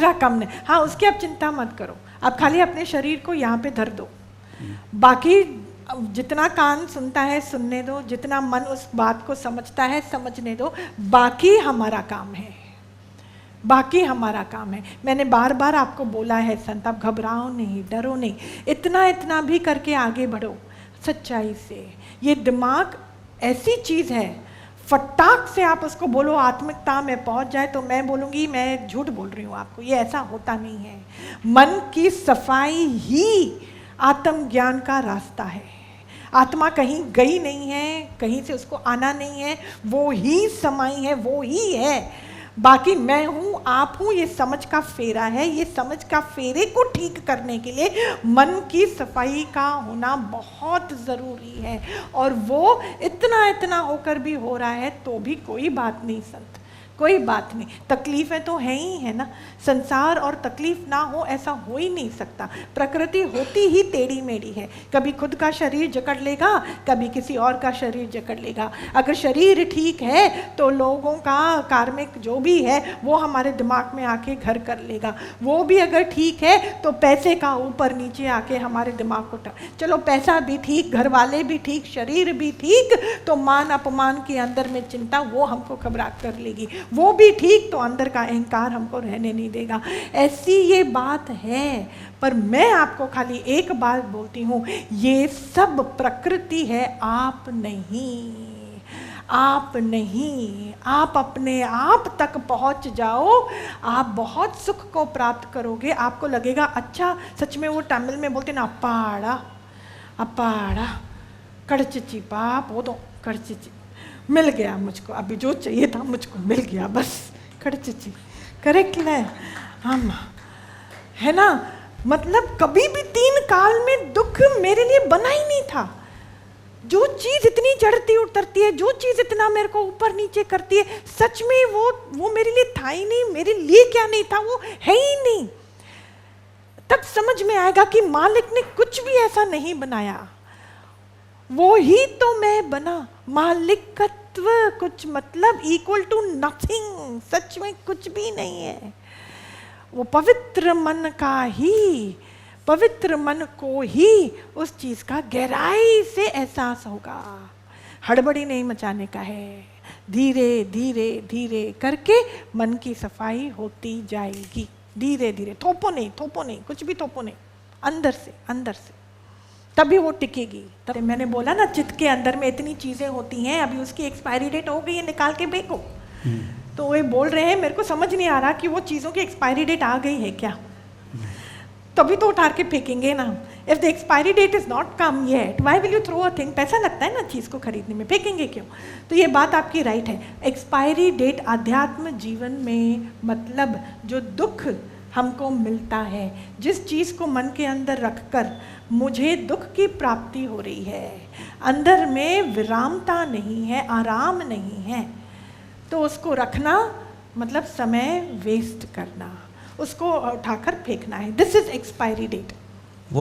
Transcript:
दूसरा कम नहीं, हाँ उसकी आप चिंता मत करो, आप खाली अपने शरीर को यहाँ पे धर दो, बाकी जितना कान सुनता है सुनने दो, जितना मन उस बात को समझता है समझने दो, बाकी हमारा काम है, बाकी हमारा काम है। मैंने बार बार आपको बोला है संत, आप घबराओ नहीं, डरो नहीं, इतना इतना भी करके आगे बढ़ो सच्चाई से। ये दिमाग ऐसी चीज़ है, फटाक से आप उसको बोलो आत्मिकता में पहुंच जाए तो मैं बोलूँगी मैं झूठ बोल रही हूँ आपको, ये ऐसा होता नहीं है। मन की सफाई ही आत्मज्ञान का रास्ता है। आत्मा कहीं गई नहीं है, कहीं से उसको आना नहीं है, वो ही समाई है, वो ही है। बाकी मैं हूँ, आप हूँ, ये समझ का फेरा है। ये समझ का फेरे को ठीक करने के लिए मन की सफाई का होना बहुत ज़रूरी है, और वो इतना इतना होकर भी हो रहा है तो भी कोई बात नहीं संत, कोई बात नहीं। तकलीफ़ें तो हैं ही है ना, संसार और तकलीफ़ ना हो ऐसा हो ही नहीं सकता। प्रकृति होती ही टेढ़ी मेढ़ी है, कभी खुद का शरीर जकड़ लेगा, कभी किसी और का शरीर जकड़ लेगा। अगर शरीर ठीक है तो लोगों का कार्मिक जो भी है वो हमारे दिमाग में आके घर कर लेगा, वो भी अगर ठीक है तो पैसे का ऊपर नीचे आके हमारे दिमाग को चलो पैसा भी ठीक, घर वाले भी ठीक, शरीर भी ठीक, तो मान अपमान के अंदर में चिंता वो हमको घबराहट कर लेगी, वो भी ठीक तो अंदर का अहंकार हमको रहने नहीं देगा। ऐसी ये बात है, पर मैं आपको खाली एक बात बोलती हूँ, ये सब प्रकृति है, आप नहीं, आप नहीं। आप अपने आप तक पहुँच जाओ, आप बहुत सुख को प्राप्त करोगे। आपको लगेगा अच्छा, सच में वो तमिल में बोलते ना अपाड़ा अपाड़ा कड़चिची पाप, वो तो कड़चिची मिल गया मुझको, अभी जो चाहिए था मुझको मिल गया, बस कड़चिची, करेक्ट है हम, है ना। मतलब कभी भी 3 काल में दुख मेरे लिए बना ही नहीं था। जो चीज़ इतनी चढ़ती उतरती है, जो चीज़ इतना मेरे को ऊपर नीचे करती है, सच में वो मेरे लिए था ही नहीं। मेरे लिए क्या नहीं था, वो है ही नहीं। तब समझ में आएगा कि मालिक ने कुछ भी ऐसा नहीं बनाया, वो ही तो मैं बना। मालिकत्व कुछ मतलब इक्वल टू नथिंग, सच में कुछ भी नहीं है। वो पवित्र मन का ही, पवित्र मन को ही उस चीज का गहराई से एहसास होगा। हड़बड़ी नहीं मचाने का है, धीरे धीरे धीरे करके मन की सफाई होती जाएगी, धीरे धीरे। थोपो नहीं, कुछ भी थोपो नहीं, अंदर से तभी वो टिकेगी। तब मैंने बोला ना चित्त के अंदर में इतनी चीज़ें होती हैं, अभी उसकी एक्सपायरी डेट हो गई है, निकाल के फेंको। तो वो बोल रहे हैं मेरे को समझ नहीं आ रहा कि वो चीज़ों की एक्सपायरी डेट आ गई है क्या, तभी तो उठा के फेंकेंगे ना। If the expiry date is not come yet, why will you throw a thing. पैसा लगता है ना चीज़ को खरीदने में, फेंकेंगे क्यों। तो ये बात आपकी राइट है। एक्सपायरी डेट आध्यात्म जीवन में मतलब जो दुख हमको मिलता है, जिस चीज़ को मन के अंदर रखकर मुझे दुख की प्राप्ति हो रही है, अंदर में विरामता नहीं है, आराम नहीं है, तो उसको रखना मतलब समय वेस्ट करना, उसको उठाकर फेंकना है। This is expiry date.